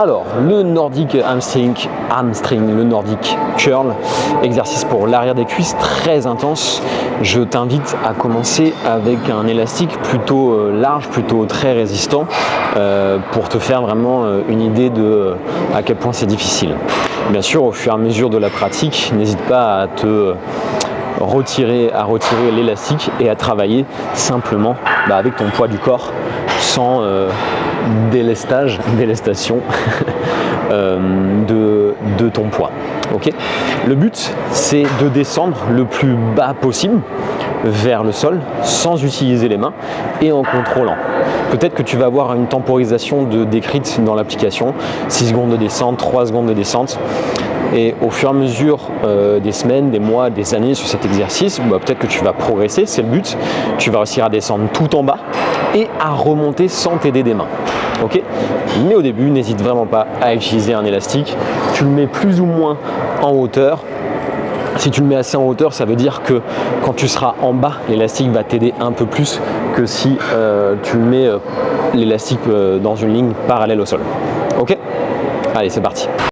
Alors, le Nordic hamstring, le Nordic curl, exercice pour l'arrière des cuisses très intense. Je t'invite à commencer avec un élastique plutôt large, plutôt très résistant, pour te faire vraiment une idée de à quel point c'est difficile. Bien sûr, au fur et à mesure de la pratique, n'hésite pas à te retirer l'élastique et à travailler simplement avec ton poids du corps, sans délestation de ton poids. Okay. Le but, c'est de descendre le plus bas possible vers le sol sans utiliser les mains et en contrôlant. Peut-être que tu vas avoir une temporisation décrite dans l'application, 6 secondes de descente, 3 secondes de descente. Et au fur et à mesure des semaines, des mois, des années sur cet exercice, peut-être que tu vas progresser, c'est le but. Tu vas réussir à descendre tout en bas et à remonter sans t'aider des mains. Okay. Mais au début, n'hésite vraiment pas à utiliser un élastique. Tu le mets plus ou moins en hauteur. Si tu le mets assez en hauteur, ça veut dire que quand tu seras en bas, l'élastique va t'aider un peu plus que si tu mets l'élastique dans une ligne parallèle au sol. Ok ? Allez, c'est parti.